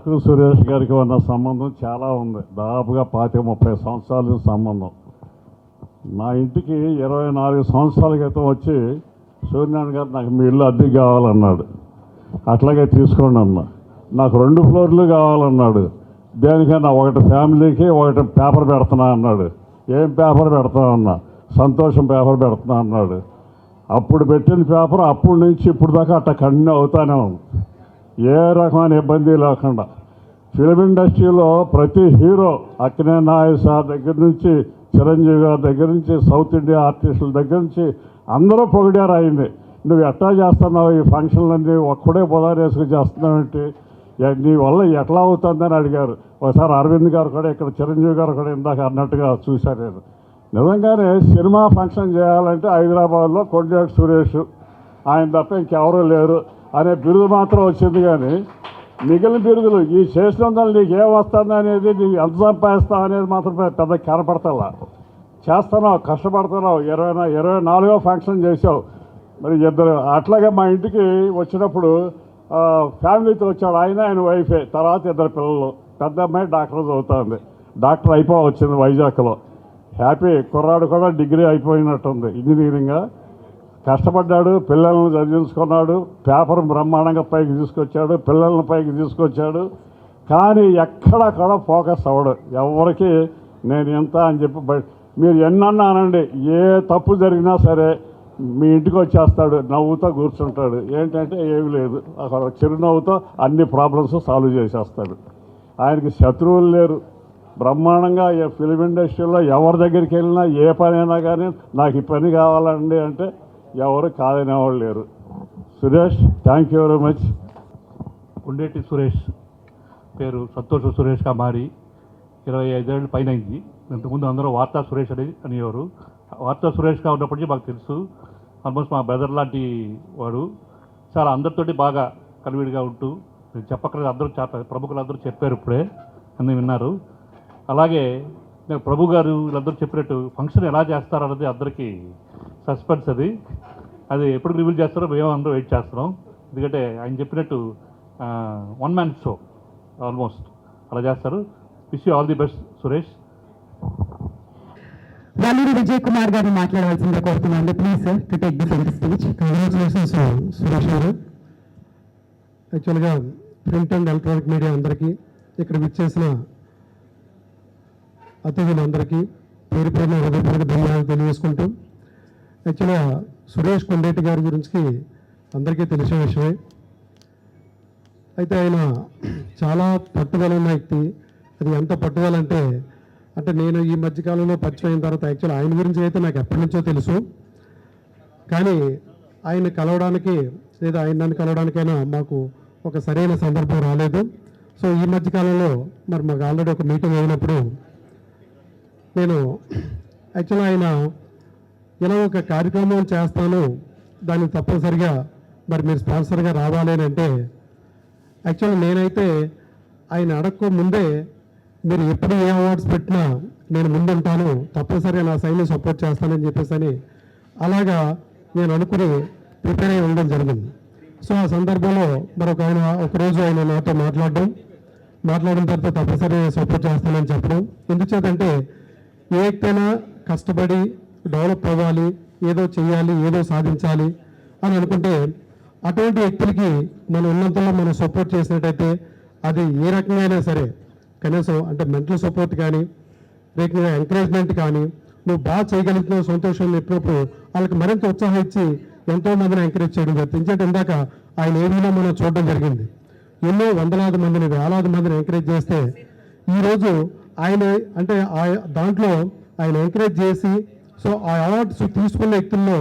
నాకు సురేష్ గారికి ఉన్న సంబంధం చాలా ఉంది. దాదాపుగా 25-30 సంవత్సరాల సంబంధం. నా ఇంటికి 24 సంవత్సరాల క్రితం వచ్చి సూర్యనారాయణ గారు నాకు మీ ఇల్లు అద్దెకి కావాలన్నాడు. అట్లాగే తీసుకోండి అన్నా. నాకు 2 ఫ్లోర్లు కావాలన్నాడు. దేనికన్నా ఒకటి ఫ్యామిలీకి ఒకటి పేపర్ పెడుతున్నా అన్నాడు. ఏం పేపర్ పెడతా అన్నా? సంతోషం పేపర్ పెడుతున్నా అన్నాడు. అప్పుడు పెట్టిన పేపర్ అప్పటి నుంచి ఇప్పుడు దాకా అట్లా కంటిన్యూ అవుతానే ఉంది, ఏ రకమైన ఇబ్బంది లేకుండా. ఫిలిం ఇండస్ట్రీలో ప్రతి హీరో అక్కినే నాగేశ్వర సార్ దగ్గర నుంచి, చిరంజీవి గారి దగ్గర నుంచి, సౌత్ ఇండియా ఆర్టిస్టుల దగ్గర నుంచి అందరూ పొగిడారు అయింది. నువ్వు ఎట్లా చేస్తున్నావు ఈ ఫంక్షన్లన్నీ, ఒక్కడే పొదారేసుకు చేస్తున్నావేంటి, నీ వల్ల ఎట్లా అవుతుందని అడిగారు. ఒకసారి అరవింద్ గారు కూడా, ఇక్కడ చిరంజీవి గారు కూడా ఇందాక అన్నట్టుగా చూశారు. నేను నిజంగానే సినిమా ఫంక్షన్ చేయాలంటే హైదరాబాద్లో కొండేటి సురేష్ ఆయన తప్ప ఇంకెవరూ లేరు అనే బిరుదు మాత్రం వచ్చింది. కానీ మిగిలిన బిరుదులు ఈ చేసినందుకు నీకు ఏం వస్తుంది అనేది, నీకు ఎంత సంపాదిస్తావు అనేది మాత్రం పెద్ద కనపడతలా. చేస్తున్నావు, కష్టపడుతున్నావు. 24వ ఫంక్షన్ చేసావు. మరి ఇద్దరు అట్లాగే మా ఇంటికి వచ్చినప్పుడు ఫ్యామిలీతో వచ్చాడు. ఆయన వైఫే, తర్వాత 2 పిల్లలు. పెద్ద అమ్మాయి డాక్టర్ చదువుతుంది, డాక్టర్ వచ్చింది వైజాగ్లో. హ్యాపీ. కుర్రాడు కూడా డిగ్రీ అయిపోయినట్టుంది ఇంజనీరింగ్. కష్టపడ్డాడు, పిల్లలను చదివించుకున్నాడు, పేపర్ బ్రహ్మాండంగా పైకి తీసుకొచ్చాడు, పిల్లలను పైకి తీసుకొచ్చాడు. కానీ ఎక్కడ కూడా ఫోకస్ అవ్వడు. ఎవరికి నేను ఎంత అని చెప్పి మీరు ఎన్నన్నా అనండి, ఏ తప్పు జరిగినా సరే మీ ఇంటికి వచ్చేస్తాడు, నవ్వుతో కూర్చుంటాడు. ఏంటంటే ఏమి లేదు, అక్కడ చిరునవ్వుతో అన్ని ప్రాబ్లమ్స్ సాల్వ్ చేసేస్తాడు. ఆయనకి శత్రువులు లేరు. బ్రహ్మాండంగా ఫిలిం ఇండస్ట్రీలో ఎవరి దగ్గరికి వెళ్ళినా ఏ పనైనా కానీ నాకు ఈ పని కావాలండి అంటే ఎవరు కాదనేవాళ్ళు లేరు. Suresh, thank you very much. Kondeti Suresh పేరు సంతోష్ సురేష్గా మారి 25 ఏళ్ళు పైన అయింది. ఇంతకుముందు అందరూ వార్తా సురేష్ అనేవారు. వార్తా సురేష్గా ఉన్నప్పటికీ మాకు తెలుసు. ఆల్మోస్ట్ మా బ్రదర్ లాంటి వాడు. చాలా అందరితోటి బాగా కన్వీడ్గా ఉంటూ, నేను చెప్పక్కర్లేదు, అందరూ చాలా ప్రముఖులందరూ చెప్పారు, ఇప్పుడే అన్నీ విన్నారు. అలాగే నేను ప్రభు గారు వీళ్ళందరూ చెప్పినట్టు ఫంక్షన్ ఎలా చేస్తారన్నది అందరికీ సస్పెన్స్. అది ఎప్పుడు రివీల్ చేస్తారో మేము అందరూ వెయిట్ చేస్తున్నాం. ఎందుకంటే ఆయన చెప్పినట్టు 1 మ్యాన్ షో ఆల్మోస్ట్ అలా చేస్తారు. Wish you all the best Suresh. Valluri Vijay Kumar గారిని మాట్లాడవలసిందిగా కోరుతున్నాను. Please sir to take the centre speech. Congratulations Suresh గారు. యాక్చువల్గా ప్రింట్ అండ్ ఎలక్ట్రానిక్ మీడియా అందరికీ, ఇక్కడ విచ్చేసిన అతిథులందరికీ పేరు పేరున హృదయపూర్వక ధన్యవాదాలు తెలియజేసుకుంటూ, యాక్చువల్గా సురేష్ కొండేటి గారి గురించి అందరికీ తెలిసిన విషయమే. అయితే ఆయన చాలా పట్టుదల ఉన్న వ్యక్తి. అది ఎంత పట్టుదల అంటే నేను ఈ మధ్యకాలంలో పరిచయం అయిన తర్వాత యాక్చువల్ ఆయన గురించి అయితే నాకు ఎప్పటి నుంచో తెలుసు. కానీ ఆయన కలవడానికి లేదా ఆయన నన్ను కలవడానికైనా మాకు ఒక సరైన సందర్భం రాలేదు. సో ఈ మధ్యకాలంలో మరి మాకు ఆల్రెడీ ఒక మీటింగ్ అయినప్పుడు నేను యాక్చువల్గా ఆయన ఇలా ఒక కార్యక్రమం చేస్తాను, దానికి తప్పనిసరిగా మరి మీరు స్పాన్సర్గా రావాలి అని అంటే, యాక్చువల్గా నేనైతే ఆయన అడగక ముందే మీరు ఎప్పుడు ఏ అవార్డ్స్ పెట్టినా నేను ముందుంటాను, తప్పనిసరిగా నా సైడ్ని సపోర్ట్ చేస్తానని చెప్పేసి అని అలాగా నేను అనుకుని ప్రిపేర్ అయి ఉండడం జరిగింది. సో ఆ సందర్భంలో మరొక ఆయన ఒకరోజు ఆయన నాతో మాట్లాడిన తర్వాత తప్పనిసరిగా సపోర్ట్ చేస్తానని చెప్పడం. ఎందుచేతంటే ఏ వ్యక్తైనా కష్టపడి డెవలప్ అవ్వాలి, ఏదో చేయాలి, ఏదో సాధించాలి అని అనుకుంటే అటువంటి వ్యక్తులకి మనం ఉన్నంతలో మనం సపోర్ట్ చేసినట్టయితే అది ఏ రకంగా అయినా సరే, కనీసం అంటే మెంటల్ సపోర్ట్ కానీ, రేఖగా ఎంకరేజ్మెంట్ కానీ, నువ్వు బాగా చేయగలుగుతున్నావు సంతోషం చెప్పినప్పుడు వాళ్ళకి మరింత ఉత్సాహం ఇచ్చి ఎంతో మందిని ఎంకరేజ్ చేయడం జరుగుతుంది. ఎందుకంటే ఇందాక ఆయన ఏమీలో మనం చూడడం జరిగింది. ఎన్నో వందలాది మందిని, వేలాది మందిని ఎంకరేజ్ చేస్తే ఈరోజు ఆయన అంటే దాంట్లో ఆయన ఎంకరేజ్ చేసి సో ఆ అవార్డ్స్ తీసుకున్న వ్యక్తుల్లో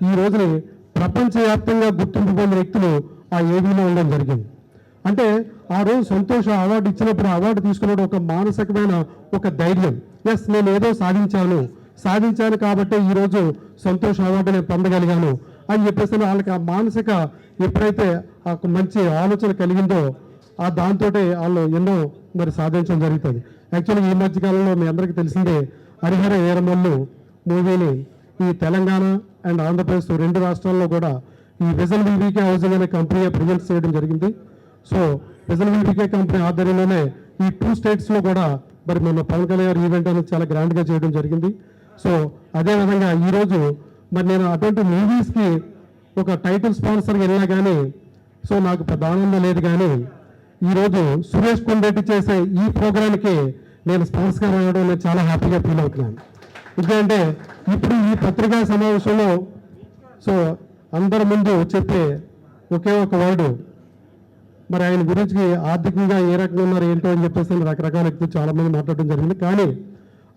ఈ రోజుని ప్రపంచవ్యాప్తంగా గుర్తింపు పొందిన వ్యక్తులు ఆ ఏవీలో ఉండడం జరిగింది. అంటే ఆ రోజు సంతోష అవార్డు ఇచ్చినప్పుడు, అవార్డు తీసుకున్నప్పుడు ఒక మానసికమైన ఒక ధైర్యం, ఎస్ నేను ఏదో సాధించాను కాబట్టి ఈరోజు సంతోష అవార్డు నేను పొందగలిగాను అని చెప్పేసి వాళ్ళకి ఆ మానసిక ఎప్పుడైతే ఆ మంచి ఆలోచన కలిగిందో ఆ దాంతో వాళ్ళు ఎన్నో మరి సాధించడం జరుగుతుంది. యాక్చువల్గా ఈ మధ్యకాలంలో మీ అందరికీ తెలిసిందే, హరిహర వీరమల్లు మూవీని ఈ తెలంగాణ అండ్ ఆంధ్రప్రదేశ్ 2 రాష్ట్రాల్లో కూడా ఈ విజన్ వివికే హౌసింగ్ అనే కంపెనీ ప్రజెంట్ చేయడం జరిగింది. సో ప్రజెంట్ పీకే కంపెనీ ఆధ్వర్యంలోనే ఈ 2 స్టేట్స్లో కూడా మరి మన పవన్ కళ్యాణ్ గారి ఈవెంట్ అనేది చాలా గ్రాండ్గా చేయడం జరిగింది. సో అదేవిధంగా ఈరోజు మరి నేను అటువంటి మూవీస్కి ఒక టైటిల్ స్పాన్సర్గా వెళ్ళినా కానీ సో నాకు పెద్ద ఆనందం లేదు. కానీ ఈరోజు సురేష్ కొండరెడ్డి చేసే ఈ ప్రోగ్రామ్కి నేను స్పాన్సర్గా రావడం నేను చాలా హ్యాపీగా ఫీల్ అవుతున్నాను. ఎందుకంటే ఇప్పుడు ఈ పత్రికా సమావేశంలో సో అందరి ముందు చెప్పే ఒకే ఒక వర్డు మరి ఆయన గురించి ఆర్థికంగా ఏ రకంగా ఉన్నారు ఏంటో అని చెప్పేసి రకరకాల వ్యక్తులు చాలామంది మాట్లాడడం జరిగింది. కానీ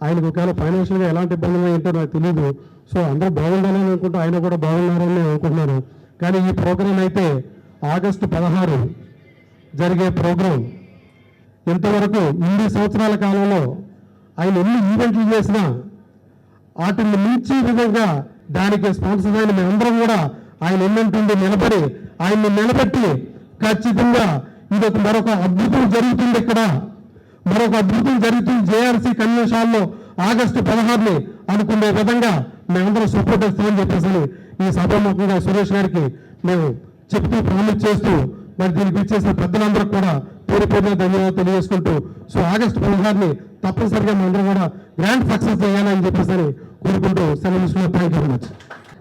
ఆయనకు ఒకవేళ ఫైనాన్షియల్గా ఎలాంటి ఇబ్బందులు ఏంటో నాకు తెలియదు. సో అందరూ బాగుండాలని అనుకుంటూ ఆయన కూడా బాగున్నారని నేను అనుకుంటున్నాను. కానీ ఈ ప్రోగ్రాం అయితే ఆగస్టు 16 జరిగే ప్రోగ్రాం ఇంతవరకు 8 సంవత్సరాల కాలంలో ఆయన ఎన్ని ఈవెంట్లు చేసినా వాటిని మించి విధంగా దానికి స్పాన్సర్ అయిన మేమందరం కూడా ఆయన ఎన్నంటుండి నిలబడి ఆయన్ని నిలబెట్టి ఖచ్చితంగా ఇది ఒక మరొక అద్భుతం జరుగుతుంది. ఇక్కడ మరొక అద్భుతం జరుగుతుంది జేఆర్సీ కన్వెన్షన్ హాల్లో ఆగస్టు 16 అనుకునే విధంగా మేమందరం సపోర్ట్ ఇస్తామని చెప్పేసి ఈ సభాముఖంగా సురేష్ గారికి మేము చెప్తూ ప్రామిస్ చేస్తూ మరి దీనికి ఇచ్చేసిన పెద్దలందరూ కూడా పేరు పేరున ధన్యవాదాలు తెలియజేసుకుంటూ సో ఆగస్టు 16 తప్పనిసరిగా మనందరం కూడా గ్రాండ్ సక్సెస్ చేయాలని చెప్పేసి కోరుకుంటూ సెలవు. Thank you very much.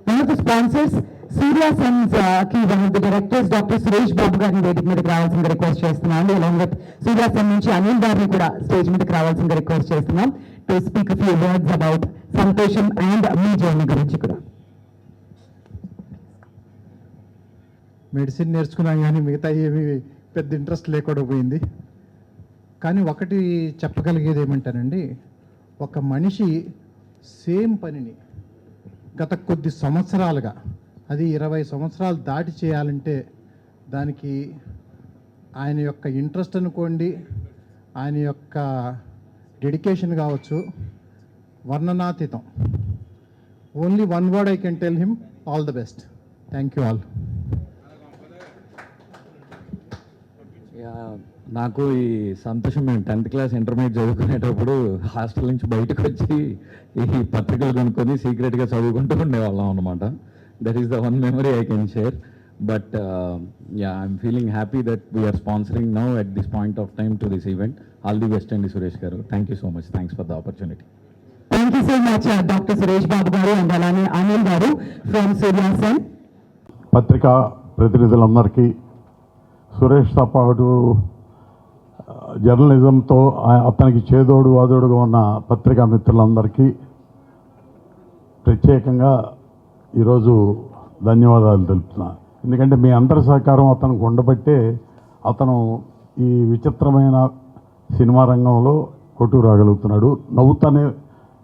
One of the sponsors, Surya Sons ki one of the directors, Dr. Suresh Babu గారిని వేదిక మీదకి రావాల్సిందిగా రిక్వెస్ట్ చేస్తున్నాను. అలాంగ్ విత్ సూర్య సన్ నుంచి అనిల్ గారిని కూడా స్టేజ్ మీదకి రావాల్సిందిగా రిక్వెస్ట్ చేస్తున్నాం to speak few words about సంతోషం అండ్ మీ జర్నీ గురించి కూడా. మెడిసిన్ నేర్చుకున్నాం కానీ మిగతా ఏమీ పెద్ద ఇంట్రెస్ట్ లేకుండా పోయింది. కానీ ఒకటి చెప్పగలిగేది ఏమంటానండి, ఒక మనిషి సేమ్ పనిని గత కొద్ది సంవత్సరాలుగా, అది 20 సంవత్సరాలు దాటి చేయాలంటే దానికి ఆయన యొక్క ఇంట్రెస్ట్ అనుకోండి, ఆయన యొక్క డెడికేషన్ కావచ్చు, వర్ణనాతీతం. Only one word I can tell him, all the best. Thank you all. నాకు ఈ సంతోషం, మేము 10th క్లాస్ ఇంటర్మీడియట్ చదువుకునేటప్పుడు హాస్టల్ నుంచి బయటకు వచ్చి ఈ పత్రికలు కొనుక్కొని సీక్రెట్గా చదువుకుంటూ ఉండేవాళ్ళం అనమాట. That is the one memory I can share. But I'm feeling happy that we are sponsoring now at this point of time to this event. All the best అండి Suresh garu. Thank you so much. Thanks for the opportunity. Thank you so much doctor Suresh Babu garu and అలానే అనిల్ గారు from Surya sun. పత్రికా ప్రతినిధులందరికీ, సురేష్తో పాటు జర్నలిజంతో అతనికి చేదోడు వాదోడుగా ఉన్న పత్రికా మిత్రులందరికీ ప్రత్యేకంగా ఈరోజు ధన్యవాదాలు తెలుపుతున్నా. ఎందుకంటే మీ అందరి సహకారం అతనికి ఉండబట్టే అతను ఈ విచిత్రమైన సినిమా రంగంలో కొట్టు రాగలుగుతున్నాడు. నవ్వుతానే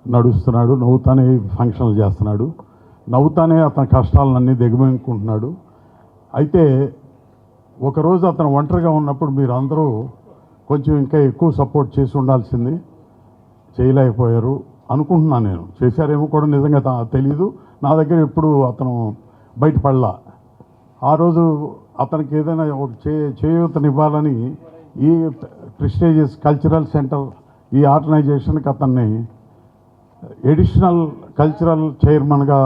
నడుస్తున్నాడు, నవ్వుతానే ఫంక్షన్లు చేస్తున్నాడు, నవ్వుతానే అతని కష్టాలన్నీ దిగమింగుకుంటున్నాడు. అయితే ఒకరోజు అతను ఒంటరిగా ఉన్నప్పుడు మీరు అందరూ కొంచెం ఇంకా ఎక్కువ సపోర్ట్ చేసి ఉండాల్సింది, చేయలేకపోయారు అనుకుంటున్నాను నేను. చేశారేమో కూడా నిజంగా తెలీదు. నా దగ్గర ఎప్పుడు అతను బయటపడలా. ఆ రోజు అతనికి ఏదైనా ఒక చేయూతనివ్వాలని ఈ ప్రెస్టీజియస్ కల్చరల్ సెంటర్, ఈ ఆర్గనైజేషన్కి అతన్ని ఎడిషనల్ కల్చరల్ చైర్మన్గా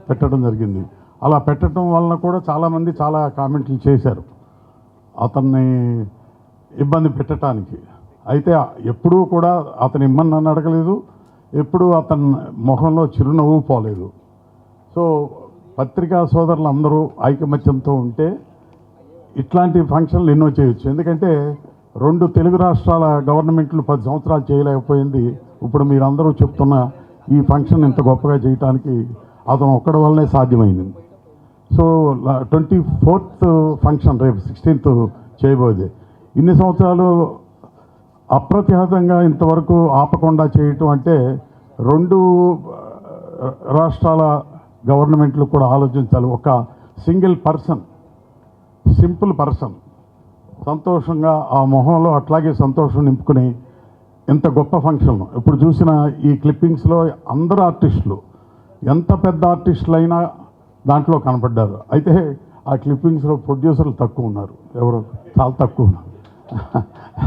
పెట్టడం జరిగింది. అలా పెట్టడం వలన కూడా చాలామంది చాలా కామెంట్లు చేశారు అతన్ని ఇబ్బంది పెట్టడానికి. అయితే ఎప్పుడూ కూడా అతను ఇమ్మని నన్ను అడగలేదు, ఎప్పుడూ అతని మొహంలో చిరునవ్వు పోలేదు. సో పత్రికా సోదరులు అందరూ ఐకమత్యంతో ఉంటే ఇట్లాంటి ఫంక్షన్లు ఎన్నో చేయొచ్చు. ఎందుకంటే 2 తెలుగు రాష్ట్రాల గవర్నమెంట్లు 10 సంవత్సరాలు చేయలేకపోయింది. ఇప్పుడు మీరందరూ చెప్తున్న ఈ ఫంక్షన్ ఇంత గొప్పగా చేయడానికి అతను ఒక్కడి వల్లనే సాధ్యమైంది. సో 24th ఫంక్షన్ రేపు 16th చేయబోయేది. ఇన్ని సంవత్సరాలు అప్రతిహతంగా ఇంతవరకు ఆపకుండా చేయటం అంటే 2 రాష్ట్రాల గవర్నమెంట్లు కూడా ఆలోచించాలి. ఒక సింగిల్ పర్సన్, సింపుల్ పర్సన్ సంతోషంగా ఆ మొహంలో అట్లాగే సంతోషం నింపుకుని ఎంత గొప్ప ఫంక్షన్. ఇప్పుడు చూసిన ఈ క్లిప్పింగ్స్లో అందరూ ఆర్టిస్టులు, ఎంత పెద్ద ఆర్టిస్టులు అయినా దాంట్లో కనపడ్డారు. అయితే ఆ క్లిప్పింగ్స్లో ప్రొడ్యూసర్లు తక్కువ ఉన్నారు, ఎవరు చాలా తక్కువ ఉన్నారు,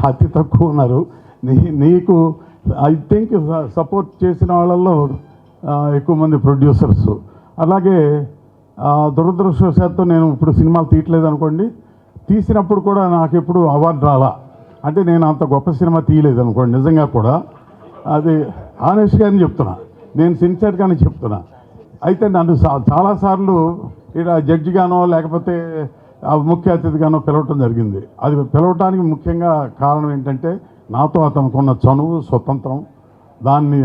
అతి తక్కువ ఉన్నారు. నీకు ఐ థింక్ సపోర్ట్ చేసిన వాళ్ళల్లో ఎక్కువ మంది ప్రొడ్యూసర్స్. అలాగే దురదృష్టవశాత్తు నేను ఇప్పుడు సినిమాలు తీయట్లేదు అనుకోండి, తీసినప్పుడు కూడా నాకు ఎప్పుడు అవార్డు రాలా. అంటే నేను అంత గొప్ప సినిమా తీయలేదు అనుకోండి, నిజంగా కూడా అది ఆనెస్ట్గానే చెప్తున్నా, నేను సిన్సియర్గానే చెప్తున్నా. అయితే నన్ను చాలాసార్లు ఇక్కడ జడ్జిగానో లేకపోతే ముఖ్య అతిథిగానో పిలవటం జరిగింది. అది పిలవటానికి ముఖ్యంగా కారణం ఏంటంటే నాతో అతనుకున్న చనువు, స్వతంత్రం, దాన్ని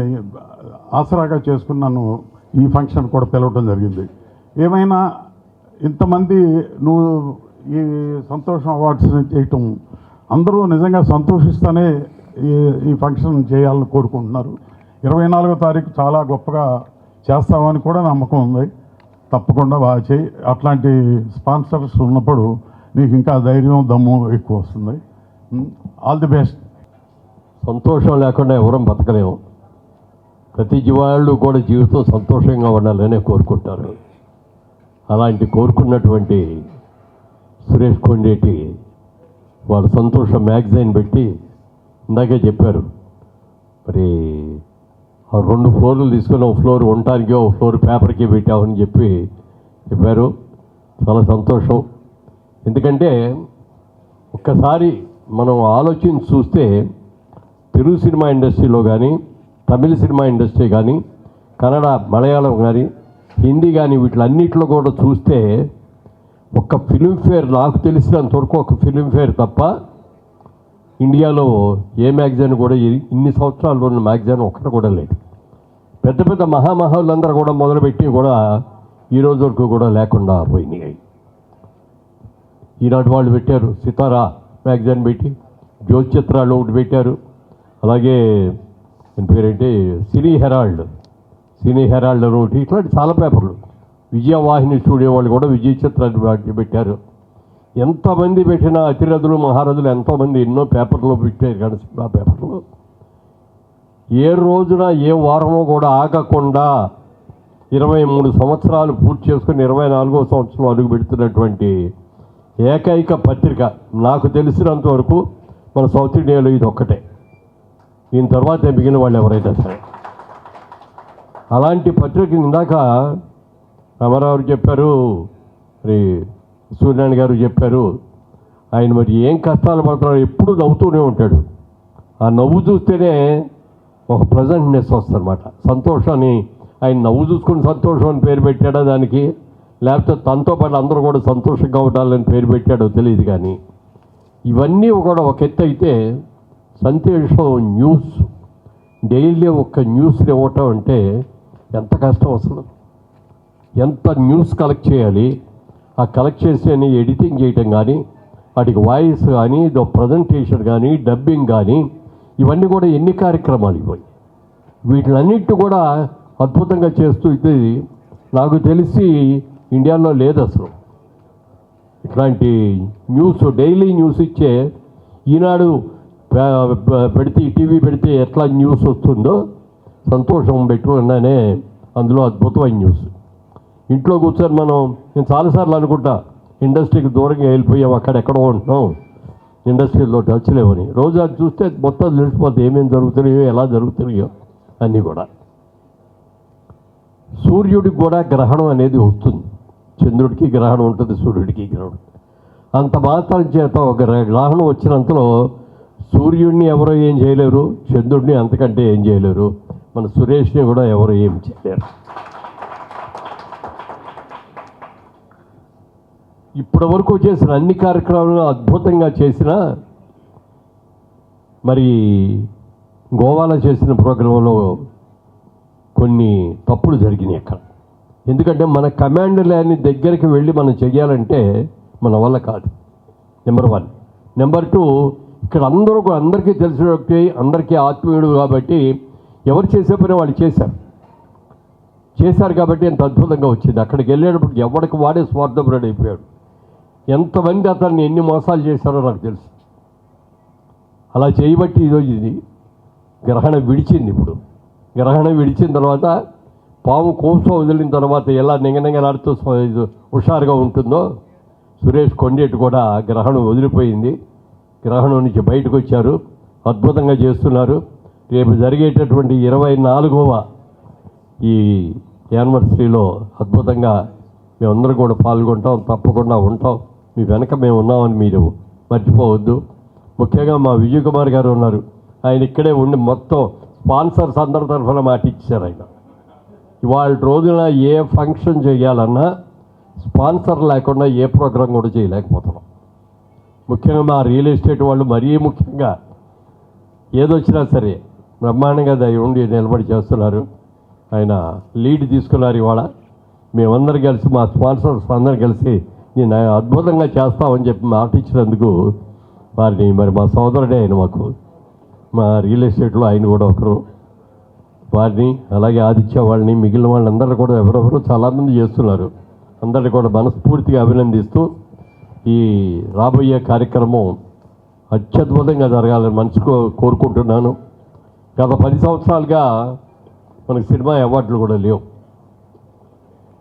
ఆసరాగా చేసుకుని నన్ను ఈ ఫంక్షన్ కూడా పిలవటం జరిగింది. ఏమైనా ఇంతమంది నువ్వు ఈ సంతోషం అవార్డ్స్ చేయటం అందరూ నిజంగా సంతోషిస్తూనే ఈ ఫంక్షన్ చేయాలని కోరుకుంటున్నారు. 24వ తారీఖు చాలా గొప్పగా చేస్తామని కూడా నమ్మకం ఉంది. తప్పకుండా బాగా చేయి. అట్లాంటి స్పాన్సర్స్ ఉన్నప్పుడు నీకు ఇంకా ధైర్యం, దమ్ము ఎక్కువ వస్తుంది. All the best. సంతోషం లేకుండా ఎవరం బతకలేము. ప్రతి జీవాళ్ళు కూడా జీవితం సంతోషంగా ఉండాలనే కోరుకుంటారు. అలాంటి కోరుకున్నటువంటి సురేష్ కొండేటి వాళ్ళ సంతోషం మ్యాగజైన్ పెట్టి ఇందాకే చెప్పారు, మరి ఆ 2 ఫ్లోర్లు తీసుకుని ఒక ఫ్లోర్ ఉండటానికి, ఒక ఫ్లోర్ పేపర్కి పెట్టామని చెప్పారు. చాలా సంతోషం. ఎందుకంటే ఒక్కసారి మనం ఆలోచించి చూస్తే తెలుగు సినిమా ఇండస్ట్రీలో కానీ, తమిళ సినిమా ఇండస్ట్రీ కానీ, కన్నడ, మలయాళం కానీ, హిందీ కానీ వీటిలన్నిటిలో కూడా చూస్తే ఒక్క ఫిల్మ్ఫేర్, నాకు తెలిసినంతవరకు ఒక ఫిల్మ్ఫేర్ తప్ప ఇండియాలో ఏ మ్యాగజైన్ కూడా ఇన్ని సంవత్సరాల్లో ఉన్న మ్యాగజైన్ ఒక్కటి కూడా లేదు. పెద్ద పెద్ద మహామహులందరూ కూడా మొదలుపెట్టి కూడా ఈ రోజు వరకు కూడా లేకుండా పోయినాయి. ఈనాటి వాళ్ళు పెట్టారు, సితారా మ్యాగజైన్ పెట్టి, జ్యోతిచిత్రాలు ఒకటి పెట్టారు. అలాగే పేరేంటి సినీ హెరాల్డ్ అని ఒకటి, ఇట్లాంటి చాలా పేపర్లు. విజయవాహిని స్టూడియో వాళ్ళు కూడా విజయ చిత్రాన్ని పెట్టారు. ఎంతమంది పెట్టినా అతిరథులు, మహారథులు ఎంతోమంది ఎన్నో పేపర్లో పెట్టారు. కానీ సినిమా పేపర్లో ఏ రోజున ఏ వారమో కూడా ఆగకుండా 23 సంవత్సరాలు పూర్తి చేసుకుని 24వ సంవత్సరం అడుగు పెడుతున్నటువంటి ఏకైక పత్రిక నాకు తెలిసినంత వరకు మన సౌత్ ఇండియాలో ఇది ఒక్కటే. దీని తర్వాత మిగిలిన వాళ్ళు ఎవరైనా సరే. అలాంటి పత్రిక ఇందాక రామారావు చెప్పారు, మరి సూర్యనారాయణ గారు చెప్పారు. ఆయన మరి ఏం కష్టాలు పడుతున్నారో ఎప్పుడు నవ్వుతూనే ఉంటాడు. ఆ నవ్వు చూస్తేనే ఒక ప్రజెంట్నెస్ వస్తుందన్నమాట. సంతోషాన్ని ఆయన నవ్వు చూసుకుని సంతోషం అని పేరు పెట్టాడో దానికి, లేకపోతే తనతో పాటు అందరూ కూడా సంతోషంగా ఉండాలని పేరు పెట్టాడో తెలియదు. కానీ ఇవన్నీ కూడా ఒక ఎత్తు అయితే, సంతోషం న్యూస్ డైలీ ఒక్క న్యూస్ ఇవ్వటం అంటే ఎంత కష్టం అసలు. ఎంత న్యూస్ కలెక్ట్ చేయాలి, ఆ కలెక్ట్ చేసి ఎడిటింగ్ చేయటం కానీ, వాటికి వాయిస్ కానీ, ప్రజెంటేషన్ కానీ, డబ్బింగ్ కానీ, ఇవన్నీ కూడా ఎన్ని కార్యక్రమాలు ఇవ్వాలి. వీటిలన్నిటి కూడా అద్భుతంగా చేస్తూ ఇది నాకు తెలిసి ఇండియాలో లేదు అసలు. ఇట్లాంటి న్యూస్ డైలీ న్యూస్ ఇచ్చే ఈనాడు పెడితే, టీవీ పెడితే ఎట్లా న్యూస్ వస్తుందో సంతోషం పెట్టుకున్నానే అందులో అద్భుతమైన న్యూస్. ఇంట్లో కూర్చొని నేను చాలాసార్లు అనుకుంటా, ఇండస్ట్రీకి దూరంగా వెళ్ళిపోయాం, అక్కడెక్కడో ఉంటున్నాం, ఇండస్ట్రీలో టచ్ లేవని. రోజు అది చూస్తే మొత్తం తెలిసిపోతే ఏమేమి జరుగుతున్నాయో, ఎలా జరుగుతున్నాయో అన్నీ కూడా. సూర్యుడికి కూడా గ్రహణం అనేది వస్తుంది. చంద్రుడికి గ్రహణం ఉంటుంది, సూర్యుడికి గ్రహణం. అంత మాత్రం చేత ఒక గ్రహణం వచ్చినంతలో సూర్యుడిని ఎవరో ఏం చేయలేరు, చంద్రుడిని అంతకంటే ఏం చేయలేరు, మన సురేష్ని కూడా ఎవరు ఏం చేయలేరు. ఇప్పటి వరకు చేసిన అన్ని కార్యక్రమాలను అద్భుతంగా చేసిన, మరి గోవాలో చేసిన ప్రోగ్రాంలో కొన్ని తప్పులు జరిగినాయి అక్కడ. ఎందుకంటే మన కమాండ్ ల్యాండ్ దగ్గరికి వెళ్ళి మనం చెయ్యాలంటే మన వల్ల కాదు, నెంబర్ 1. నెంబర్ 2, ఇక్కడ అందరికీ తెలిసిన వ్యక్తి, అందరికీ ఆత్మీయుడు కాబట్టి ఎవరు చేసే పని వాళ్ళు చేశారు కాబట్టి ఎంత అద్భుతంగా వచ్చింది. అక్కడికి వెళ్ళేటప్పుడు ఎవరికి వాడే స్వార్థపరుడు అయిపోయాడు. ఎంతమంది అతన్ని ఎన్ని మోసాలు చేశారో నాకు తెలుసు. అలా చేయబట్టి ఈరోజు ఇది గ్రహణం విడిచింది. ఇప్పుడు గ్రహణం విడిచిన తర్వాత పాము కోపం వదిలిన తర్వాత ఎలా నింగనింగలాడుతూ హుషారుగా ఉంటుందో, సురేష్ కొండేటి కూడా గ్రహణం వదిలిపోయింది. గ్రహణం నుంచి బయటకు వచ్చారు, అద్భుతంగా చేస్తున్నారు. రేపు జరిగేటటువంటి 24వ ఈ యానివర్సరీలో అద్భుతంగా మేమందరం కూడా పాల్గొంటాం, తప్పకుండా ఉంటాం. మీ వెనక మేము ఉన్నామని మీరు మర్చిపోవద్దు. ముఖ్యంగా మా విజయ్ కుమార్ గారు ఉన్నారు, ఆయన ఇక్కడే ఉండి మొత్తం స్పాన్సర్స్ అందరి తరఫున మాట ఇచ్చారు. ఆయన ఇవాళ రోజున ఏ ఫంక్షన్ చేయాలన్నా స్పాన్సర్ లేకుండా ఏ ప్రోగ్రాం కూడా చేయలేకపోతున్నాం. ముఖ్యంగా మా రియల్ ఎస్టేట్ వాళ్ళు మరీ ముఖ్యంగా ఏదొచ్చినా సరే బ్రహ్మాండంగా ఉండి నిలబడి చేస్తున్నారు. ఆయన లీడ్ తీసుకున్నారు. ఇవాళ మేమందరం కలిసి మా స్పాన్సర్స్ అందరం కలిసి నేను అద్భుతంగా చేస్తామని చెప్పి మాట ఇచ్చినందుకు వారిని మరి మా సోదరుడే ఆయన మాకు మా రియల్ ఎస్టేట్లో ఆయన కూడా ఒకరు. వారిని అలాగే ఆదిత్య వాళ్ళని మిగిలిన వాళ్ళందరూ కూడా ఎవరెవరో చాలామంది చేస్తున్నారు. అందరినీ కూడా మనస్ఫూర్తిగా అభినందిస్తూ ఈ రాబోయే కార్యక్రమం అత్యద్భుతంగా జరగాలని మనసు కోరుకుంటున్నాను. గత 10 సంవత్సరాలుగా మనకు సినిమా అవార్డులు కూడా లేవు.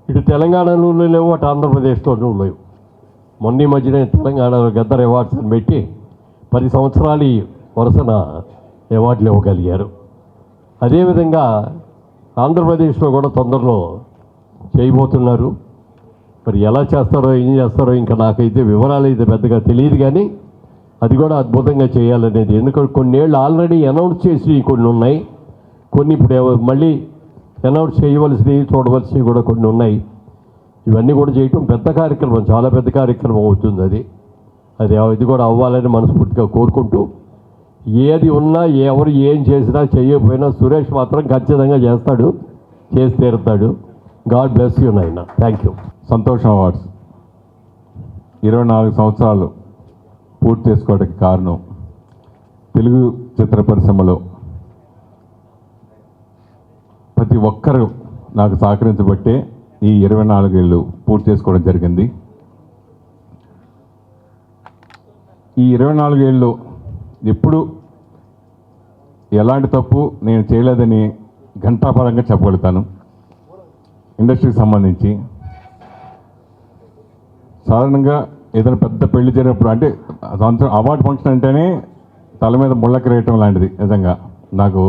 ఇటు తెలంగాణలో లేవు, అటు ఆంధ్రప్రదేశ్లోనూ లేవు. మొన్న మధ్యనే తెలంగాణలో గద్దర్ అవార్డ్స్ అని పెట్టి 10 సంవత్సరాలు ఈ వరుసన అవార్డులు ఇవ్వగలిగారు. అదేవిధంగా ఆంధ్రప్రదేశ్లో కూడా తొందరలో చేయబోతున్నారు. మరి ఎలా చేస్తారో ఏం చేస్తారో ఇంకా నాకైతే వివరాలు అయితే పెద్దగా తెలియదు, కానీ అది కూడా అద్భుతంగా చేయాలనేది. ఎందుకంటే కొన్నేళ్ళు ఆల్రెడీ అనౌన్స్ చేసి కొన్ని ఉన్నాయి, కొన్ని ఇప్పుడు మళ్ళీ అనౌన్స్ చేయవలసినవి చూడవలసినవి కూడా కొన్ని ఉన్నాయి. ఇవన్నీ కూడా చేయటం పెద్ద కార్యక్రమం, చాలా పెద్ద కార్యక్రమం అవుతుంది. అది కూడా అవ్వాలని మనస్ఫూర్తిగా కోరుకుంటూ, ఏది ఉన్నా ఎవరు ఏం చేసినా చేయకపోయినా సురేష్ మాత్రం ఖచ్చితంగా చేస్తాడు, చేసి తీరుతాడు. గాడ్ బ్లెస్ యూ నాయన. Thank you. సంతోషం అవార్డ్స్ 24 సంవత్సరాలు పూర్తి చేసుకోవడానికి కారణం తెలుగు చిత్ర పరిశ్రమలో ప్రతి ఒక్కరూ నాకు సహకరించబట్టే ఈ 24 ఏళ్ళు పూర్తి చేసుకోవడం జరిగింది. ఈ 24 ఏళ్ళు ఎప్పుడు ఎలాంటి తప్పు నేను చేయలేదని ఘంటాపరంగా చెప్పగలుగుతాను. ఇండస్ట్రీకి సంబంధించి సాధారణంగా ఏదైనా పెద్ద పెళ్లి జరిగినప్పుడు, అంటే సంవత్సరం అవార్డు ఫంక్షన్ అంటేనే తల మీద ముళ్ళకరేయటం లాంటిది. నిజంగా నాకు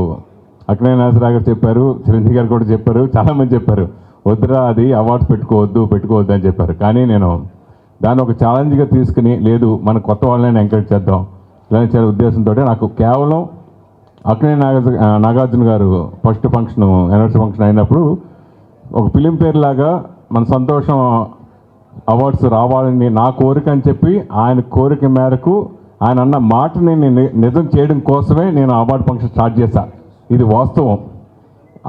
అక్కినేని నాగేశ్వరరావు గారు చెప్పారు, చిరంజీవి గారు కూడా చెప్పారు, చాలామంది చెప్పారు, వద్దురా అది అవార్డ్స్ పెట్టుకోవద్దు అని చెప్పారు. కానీ నేను దాన్ని ఒక ఛాలెంజ్గా తీసుకుని, లేదు మన కొత్త వాళ్ళని ఎంకరేజ్ చేద్దాం ఇలాంటి ఉద్దేశంతో నాకు కేవలం అక్కినేని నాగార్జున గారు ఫస్ట్ ఫంక్షన్ యానివర్సరీ ఫంక్షన్ అయినప్పుడు ఒక ఫిలిం పేరు లాగా మన సంతోషం అవార్డ్స్ రావాలని నా కోరిక అని చెప్పి, ఆయన కోరిక మేరకు ఆయన అన్న మాటని నేను నిజం చేయడం కోసమే నేను అవార్డు ఫంక్షన్ స్టార్ట్ చేశాను. ఇది వాస్తవం.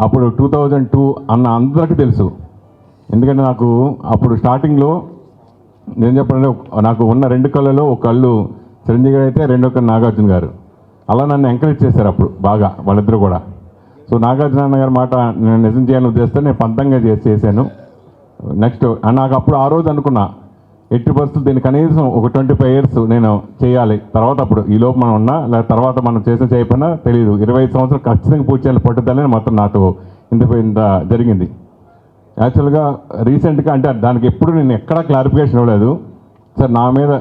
అప్పుడు 2002 అన్న అందరికీ తెలుసు. ఎందుకంటే నాకు అప్పుడు స్టార్టింగ్లో నేను చెప్పాలంటే నాకు ఉన్న 2 కళ్ళలో ఒక కళ్ళు చిరంజీవి గారు అయితే, రెండో కళ్ళు నాగార్జున గారు. అలా నన్ను ఎంకరేజ్ చేశారు అప్పుడు బాగా వాళ్ళిద్దరు కూడా. సో నాగార్జున అన్న గారి మాట నేను నిజం చేయాలని ఉద్దేశంతో నేను పంతంగా చేశాను. నెక్స్ట్ నాకు అప్పుడు ఆ రోజు అనుకున్నా, ఎట్టి పరిస్థితులు దీన్ని కనీసం ఒక 25 years నేను చేయాలి. తర్వాత అప్పుడు ఈ లోపు మనం ఉన్నా, లేదా తర్వాత మనం చేయకపోయినా తెలియదు, 25 సంవత్సరాలు ఖచ్చితంగా పూర్తి చేయాలి పట్టుదలని మాత్రం నాతో ఇంత జరిగింది. యాక్చువల్గా రీసెంట్గా అంటే దానికి ఎప్పుడు నేను ఎక్కడా క్లారిఫికేషన్ ఇవ్వలేదు సార్. నా మీద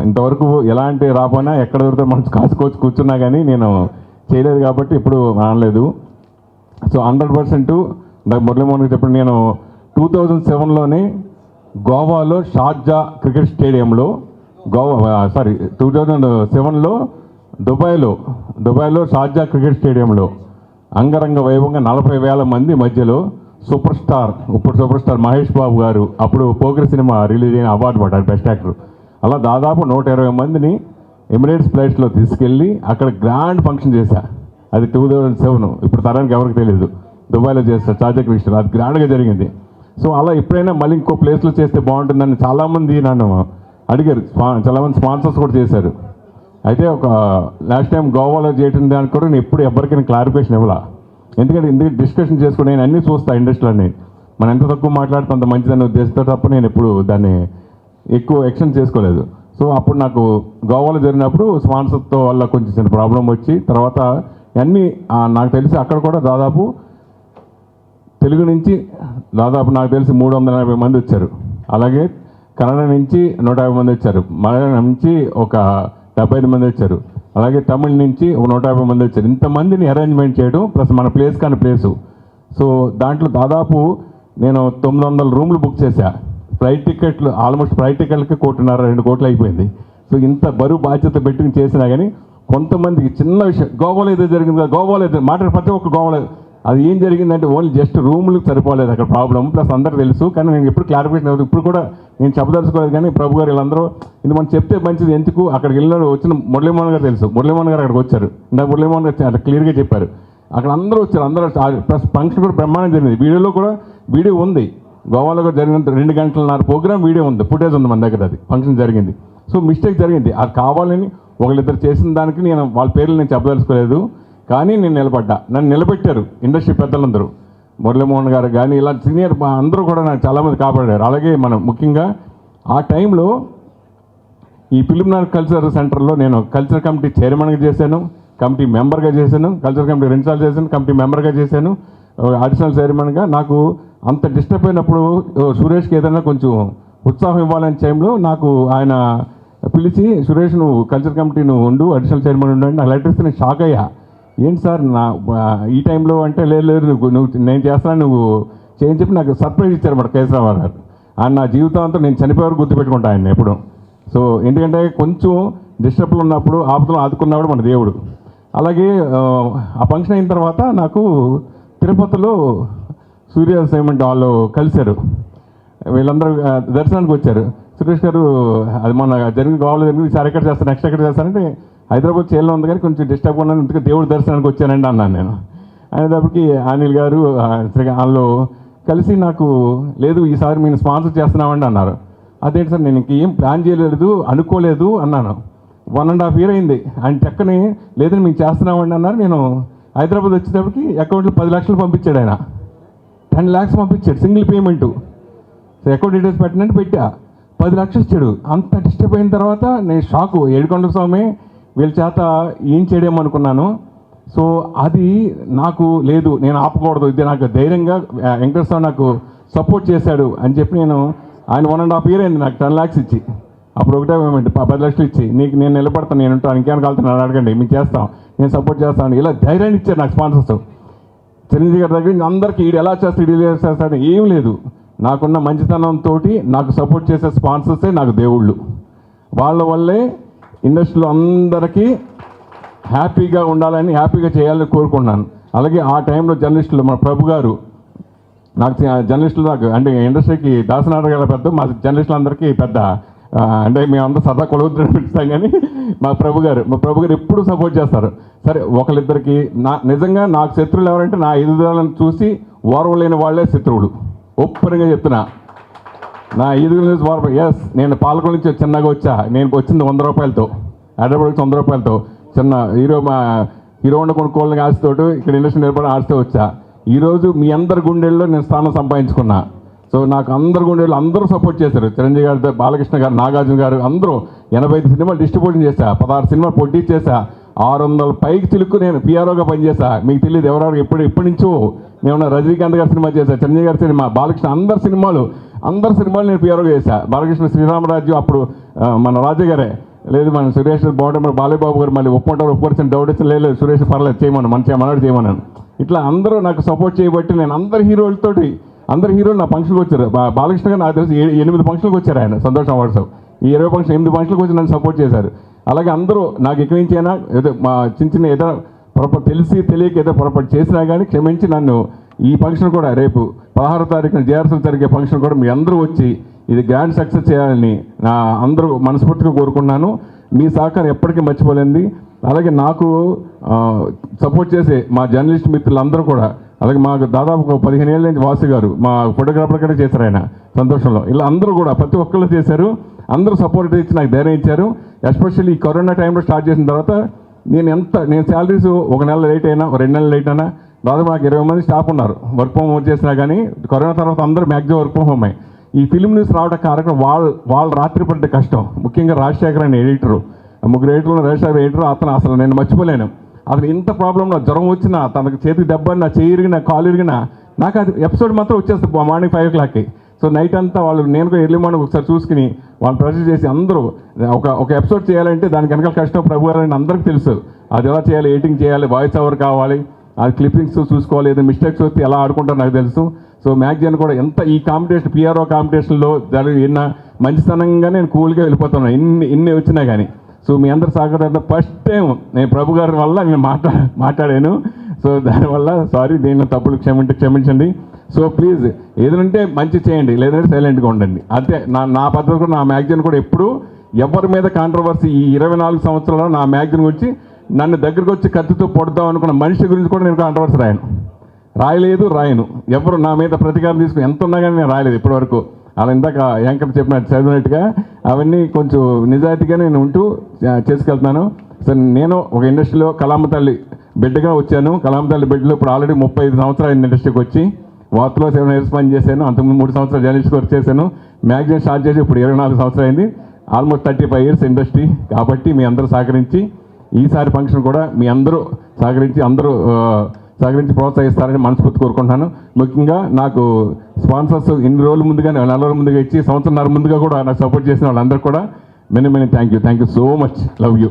ఇంతవరకు ఎలాంటి రాపోయినా ఎక్కడ దొరికితే మనసు కాసుకోవచ్చు కూర్చున్నా కానీ నేను చేయలేదు కాబట్టి ఇప్పుడు అనలేదు. సో 100% మురళీమోహన్ గారు చెప్పండి, నేను 2007లోనే గోవాలో షార్జా క్రికెట్ స్టేడియంలో 2007లో దుబాయ్లో షార్జా క్రికెట్ స్టేడియంలో అంగరంగ వైభవంగా 40,000 మంది మధ్యలో సూపర్ స్టార్ మహేష్ బాబు గారు, అప్పుడు పోకిరి సినిమా రిలీజ్ అయిన అవార్డు పడ్డారు బెస్ట్ యాక్టర్. అలా దాదాపు 120 మందిని ఎమిరేట్స్ ఫ్లైట్స్లో తీసుకెళ్ళి అక్కడ గ్రాండ్ ఫంక్షన్ చేశా. అది 2007. ఇప్పుడు తరానికి ఎవరికి తెలియదు. దుబాయ్లో చేస్తారు షార్జా క్రికెట్, అది గ్రాండ్గా జరిగింది. సో అలా ఎప్పుడైనా మళ్ళీ ఇంకో ప్లేస్లో చేస్తే బాగుంటుందని చాలామంది నన్ను అడిగారు. చాలామంది స్పాన్సర్స్ కూడా చేశారు. అయితే ఒక లాస్ట్ టైం గోవాలో చేయడం దానికి కూడా నేను ఎప్పుడు ఎవరికైనా క్లారిఫికేషన్ ఇవ్వాల. ఎందుకంటే డిస్కషన్ చేసుకుని నేను అన్నీ చూస్తాను ఇండస్ట్రీలన్నీ, మనం ఎంత తక్కువ మాట్లాడితే అంత మంచిదని ఉద్దేశంతో తప్ప నేను ఎప్పుడు దాన్ని ఎక్కువ ఎక్స్టెండ్ చేసుకోలేదు. సో అప్పుడు నాకు గోవాలో జరిగినప్పుడు స్పాన్సర్తో వల్ల కొంచెం చిన్న ప్రాబ్లం వచ్చి, తర్వాత అన్నీ నాకు తెలిసి అక్కడ కూడా దాదాపు తెలుగు నుంచి దాదాపు నాకు తెలిసి 380 మంది వచ్చారు. అలాగే కన్నడ నుంచి 150 మంది వచ్చారు. మలయాళం నుంచి ఒక 75 మంది వచ్చారు. అలాగే తమిళ నుంచి ఒక 150 మంది వచ్చారు. ఇంతమందిని అరేంజ్మెంట్ చేయడం ప్లస్ మన ప్లేస్ కానీ ప్లేసు. సో దాంట్లో దాదాపు నేను 900 రూమ్లు బుక్ చేశా ఫ్లైట్ టికెట్లు ఆల్మోస్ట్ ఫ్లైట్ టికెట్లకి 1.5-2 కోట్లు అయిపోయింది. సో ఇంత బరువు బాధ్యత పెట్టుకుని చేసినా కానీ కొంతమందికి చిన్న విషయం, గోవాలో ఏదో జరిగింది కదా, గోవాలో ఏదో మాట్లాడే ప్రతి ఒక్క గోవాలో అది ఏం జరిగిందంటే ఓన్లీ జస్ట్ రూములకు సరిపోలేదు అక్కడ ప్రాబ్లం, ప్లస్ అందరికీ తెలుసు. కానీ నేను ఎప్పుడు క్లారిఫికేషన్ అవ్వదు, ఇప్పుడు కూడా నేను చెప్పదలుచుకోలేదు. కానీ ప్రభు గారు వీళ్ళందరూ ఇది మనం చెప్తే మంచిది, ఎందుకు అక్కడికి వెళ్ళిన వచ్చిన మురళీమోహన్ గారు తెలుసు, మురళీమోహన్ గారు అక్కడికి వచ్చారు, ఇందాక మురళీమోహన్ గారు అట్లా క్లియర్గా చెప్పారు. అక్కడ అందరూ వచ్చారు, అందరూ ప్లస్ ఫంక్షన్ కూడా బ్రహ్మాండం జరిగింది. వీడియోలో కూడా వీడియో ఉంది, గోవాలో కూడా జరిగిన 2 గంటలన్నర ప్రోగ్రామ్ వీడియో ఉంది, ఫుటేజ్ ఉంది మన దగ్గర, అది ఫంక్షన్ జరిగింది. సో మిస్టేక్ జరిగింది, అది కావాలని ఒకళ్ళిద్దరు చేసిన దానికి నేను వాళ్ళ పేర్లు నేను చెప్పదలుచుకోలేదు. కానీ నేను నిలబడ్డా, నన్ను నిలబెట్టారు ఇండస్ట్రీ పెద్దలందరూ, మురళీమోహన్ గారు కానీ ఇలా సీనియర్ అందరూ కూడా నాకు చాలామంది కాపాడారు. అలాగే మనం ముఖ్యంగా ఆ టైంలో ఈ ఫిలింనగర్ కల్చర్ సెంటర్లో నేను కల్చర్ కమిటీ చైర్మన్గా చేశాను, కమిటీ మెంబర్గా చేశాను, కల్చర్ కమిటీ 2 సార్లు చేశాను, కమిటీ మెంబర్గా చేశాను, అడిషనల్ చైర్మన్గా. నాకు అంత డిస్టర్బ్ అయినప్పుడు సురేష్కి ఏదైనా కొంచెం ఉత్సాహం ఇవ్వాలనే టైంలో నాకు ఆయన పిలిచి, సురేష్ నువ్వు కల్చర్ కమిటీ నువ్వు ఉండు, అడిషనల్ చైర్మన్ ఉండు అంటే నాకు లెటర్ ఇస్తే నేను షాక్ అయ్యా. ఏంటి సార్ నా ఈ టైంలో అంటే లేదు నువ్వు నేను చేస్తాను నువ్వు చేయని చెప్పి నాకు సర్ప్రైజ్ ఇచ్చారు మాట కేశరావు గారు. ఆయన నా జీవితాంతో నేను చనిపోయేవారు గుర్తుపెట్టుకుంటా ఆయన ఎప్పుడు. సో ఎందుకంటే కొంచెం డిస్టర్బ్లు ఉన్నప్పుడు ఆపదలు ఆదుకున్నవాడు మన దేవుడు. అలాగే ఆ ఫంక్షన్ అయిన తర్వాత నాకు తిరుపతిలో సూర్య సైమెంట్ వాళ్ళు కలిశారు, వీళ్ళందరూ దర్శనానికి వచ్చారు. సురేష్ గారు అది మన జరిగిన గోవాలో జరిగింది, ఈసారి ఎక్కడ చేస్తాను, నెక్స్ట్ ఎక్కడ చేస్తానంటే హైదరాబాద్ చేయాలని ఉంది కానీ కొంచెం డిస్టర్బ్ ఉన్నాను, ఇంతగా దేవుడి దర్శనానికి వచ్చానండి అన్నాను నేను. అనేటప్పటికి అనిల్ గారు వాళ్ళు కలిసి నాకు లేదు ఈసారి మేము స్పాన్సర్ చేస్తున్నామండి అన్నారు. అదేంటి సార్ నేను ఇంకేం ప్లాన్ చేయలేదు అనుకోలేదు అన్నాను. 1.5 year అయింది ఆయన చెక్కని లేదని మేము చేస్తున్నామండి అన్నారు. నేను హైదరాబాద్ వచ్చేటప్పటికి అకౌంట్లో 10 లక్షలు పంపించాడు ఆయన, 10 lakhs పంపించాడు single payment. So account details పెట్టినట్టు పెట్టా, 10 లక్షలు ఇచ్చాడు. అంత డిస్టర్బ్ అయిన తర్వాత నేను షాకు, ఏడుకొండ స్వామి వీళ్ళ చేత ఏం చేయడేమనుకున్నాను. సో అది నాకు లేదు నేను ఆపకూడదు, ఇది నాకు ధైర్యంగా వెంకటేశ్వర స్వామి నాకు సపోర్ట్ చేశాడు అని చెప్పి నేను ఆయన 1.5 year అయింది నాకు 10 lakhs ఇచ్చి, అప్పుడు ఒకటే పేమెంట్ 10 లక్షలు ఇచ్చి నీకు నేను నిలబడతాను, నేను ఉంటాను, ఇంకేమైనా కాలుతున్నాను అడగండి మేము చేస్తాం, నేను సపోర్ట్ చేస్తాను, ఇలా ధైర్యాన్ని ఇచ్చారు నాకు స్పాన్సర్స్. చిరంజీవి గారి దగ్గర అందరికీ ఈడు ఎలా చేస్తాడు ఈడు ఎలా చేస్తాడు ఏం లేదు, నాకున్న మంచితనంతో నాకు సపోర్ట్ చేసే స్పాన్సర్సే నాకు దేవుళ్ళు. వాళ్ళ వల్లే ఇండస్ట్రీలో అందరికీ హ్యాపీగా ఉండాలని హ్యాపీగా చేయాలని కోరుకున్నాను. అలాగే ఆ టైంలో జర్నలిస్టులు మన ప్రభు గారు నాకు జర్నలిస్టులు నాకు అంటే ఇండస్ట్రీకి దాసనారాయణ గారు పెద్ద, మా జర్నలిస్టులు అందరికీ పెద్ద, అంటే మేమంతా సదా కొలవద్దని పిలుస్తాం కానీ మా ప్రభు గారు ఎప్పుడు సపోర్ట్ చేస్తారు. సరే ఒకళ్ళిద్దరికి నిజంగా నాకు శత్రువులు ఎవరంటే నా ఎదుగుదలను చూసి ఓర్వలేని వాళ్ళే శత్రువులు, ఒప్పరంగా చెప్తున్నా. నా ఎదుగుదల ఎస్ నేను పాలకొల నుంచి చిన్నగా వచ్చా, నేను వచ్చింది 100 రూపాయలతో, హైదరాబాద్ 100 రూపాయలతో చిన్న హీరో ఉండ కొనుక్కోవాలని ఆశతోటి ఇక్కడ ఇండస్ట్రీ నిలబడి ఆశతో వచ్చా. ఈరోజు మీ అందరి గుండెల్లో నేను స్థానం సంపాదించుకున్నా. సో నాకు అందరి గుండెల్లో అందరూ సపోర్ట్ చేశారు, చిరంజీవి గారు, బాలకృష్ణ గారు, నాగార్జున గారు అందరూ. 85 సినిమాలు డిస్ట్రిబ్యూషన్ చేశా, 16 సినిమాలు పొట్టి చేశా, 600 పైకి చిలుక్కు నేను పిఆర్ఓగా పనిచేశా. మీకు తెలియదు ఎవరెవరు ఎప్పటి నుంచో నేను రజనీకాంత్ గారి సినిమా చేశా, చిరంజీవి గారి సినిమా, బాలకృష్ణ అందరి సినిమాలు నేను పిఆర్ఓగా చేశా. బాలకృష్ణ శ్రీరామరాజ్యం అప్పుడు మన రాజు గారే, లేదు మన సురేష్ బాగుంటే బాలయ్యబాబు గారు మళ్ళీ ఒప్పుకుంటారు డౌట్ ఇచ్చిన లేదు సురేష్ పర్లేదు చేయమని మనవాడు చేయమన్నాను. ఇట్లా అందరూ నాకు సపోర్ట్ చేయబట్టి నేను అందరు హీరోలు నా ఫంక్షన్కి వచ్చారు. బాలకృష్ణ గారు నాకు తెలిసి 8 ఫంక్షన్కి వచ్చారు ఆయన సంతోషం అవార్డ్స్. ఈ 20 ఫంక్షన్ 8 ఫంక్షన్కి వచ్చి నన్ను సపోర్ట్ చేశారు. అలాగే అందరూ నాకు ఎక్కడి నుంచి అయినా ఏదో మా చిన్న ఏదో పొరపాటు తెలియక ఏదో పొరపాటు చేసినా కానీ క్షమించి నన్ను ఈ ఫంక్షన్ కూడా రేపు 16వ తారీఖున జేఆర్సీలో జరిగే ఫంక్షన్ కూడా మీ అందరూ వచ్చి ఇది గ్రాండ్ సక్సెస్ చేయాలని నా అందరూ మనస్ఫూర్తిగా కోరుకున్నాను. మీ సహకారం ఎప్పటికీ మర్చిపోలేంది. అలాగే నాకు సపోర్ట్ చేసే మా జర్నలిస్ట్ మిత్రులందరూ కూడా, అలాగే మాకు దాదాపు 15 ఏళ్ళ నుంచి వాసు గారు మా ఫోటోగ్రాఫర్ కూడా చేశారు ఆయన సంతోషంలో, ఇలా అందరూ కూడా ప్రతి ఒక్కళ్ళు చేశారు. అందరూ సపోర్ట్ ఇచ్చి నాకు ధైర్యం ఇచ్చారు. ఎస్పెషల్లీ ఈ కరోనా టైంలో స్టార్ట్ చేసిన తర్వాత నేను శాలరీస్ 1 నెల లేట్ అయినా 2 నెలలు లేట్ అయినా దాదాపు నాకు 20 మంది స్టాఫ్ ఉన్నారు వర్క్ ఫ్రమ్ హోమ్ చేసినా కానీ. కరోనా తర్వాత అందరూ మ్యాక్సిమం వర్క్ ఫ్రమ్ హోమ్. ఈ ఫిలిం న్యూస్ రావడం కారణం వాళ్ళు రాత్రి పడ్డ కష్టం. ముఖ్యంగా రాజశేఖర్ అనే ఎడిటరు, 3 ఎడిటర్లు రాజశేఖర్ ఎడిటర్, అతను అసలు నేను మర్చిపోలేను. అతను ఇంత ప్రాబ్లంలో జ్వరం వచ్చినా, తనకు చేతికి దెబ్బ, నా చేయి ఇరిగినా, కాలు ఇరిగినా నాకు అది ఎపిసోడ్ మాత్రం వచ్చేస్తుంది మార్నింగ్ 5 o'clockకి. సో నైట్ అంతా వాళ్ళు నేను కూడా ఎర్లీ మార్నింగ్ ఒకసారి చూసుకుని వాళ్ళు ప్రెజర్ చేసి అందరూ ఒక ఎపిసోడ్ చేయాలంటే దానికి వెనకాల కష్టం ప్రభు గారు అందరికీ తెలుసు. అది ఎలా చేయాలి, ఎడిటింగ్ చేయాలి, వాయిస్ ఓవర్ కావాలి, ఆ క్లిప్పింగ్స్ చూసుకోవాలి, ఏదైనా మిస్టేక్స్ వస్తే ఎలా ఆడుకుంటారో నాకు తెలుసు. సో మ్యాగజైన్ కూడా ఎంత ఈ కాంపిటీషన్ పిఆర్ఓ కాంపిటీషన్లో జరిగిన మంచితనంగా నేను కూల్గా వెళ్ళిపోతున్నాను ఇన్ని వచ్చినా కానీ. సో మీ అందరి సహకారంతో ఫస్ట్ టైం నేను ప్రభు గారి వల్ల నేను మాట్లాడాను. సో దానివల్ల సారీ, దీనిలో తప్పులు క్షమించండి. సో ప్లీజ్ ఏదంటే మంచి చేయండి, లేదంటే సైలెంట్గా ఉండండి. అంతే నా పద్ధతి కూడా. నా మ్యాగజైన్ కూడా ఎప్పుడు ఎవరి మీద కాంట్రవర్సీ ఈ 24 సంవత్సరాల్లో నా మ్యాగజైన్ గురించి నన్ను దగ్గరకు వచ్చి కత్తితో పొడదాం అనుకున్న మనిషి గురించి కూడా నేను కాంట్రవర్సీ రాయను. ఎవరు నా మీద ప్రతీకారం తీసుకుని ఎంత ఉన్నా కానీ నేను రాయలేదు ఇప్పటివరకు. అలా ఇందాక యాంకర్ చదివినట్టుగా అవన్నీ కొంచెం నిజాయితీగా నేను ఉంటూ చేసుకెళ్తున్నాను. సరే, నేను ఒక ఇండస్ట్రీలో కలామ తల్లి బిడ్డగా వచ్చాను. కలామ తల్లి బిడ్డలో ఇప్పుడు ఆల్రెడీ 35 సంవత్సరాలు ఇండస్ట్రీకి వచ్చి వార్తలో 7 ఇయర్స్ పని చేశాను. అంతకుముందు 3 సంవత్సరాలు జర్నలిస్ట్ వర్క్ చేశాను. మ్యాగజైన్ స్టార్ట్ చేసి ఇప్పుడు 24 సంవత్సరాలు అయింది. Almost 35 years industry. కాబట్టి మీ అందరూ సహకరించి ఈసారి ఫంక్షన్ కూడా మీ అందరూ సహకరించి ప్రోత్సహిస్తారని మనస్ఫూర్తి కోరుకుంటున్నాను. ముఖ్యంగా నాకు స్పాన్సర్స్ ఇన్ని రోజుల ముందుగా, 4 రోజుల ముందుగా ఇచ్చి, సంవత్సరంన్నర ముందుగా కూడా నాకు సపోర్ట్ చేసిన వాళ్ళందరూ కూడా many thank you so much. Love you.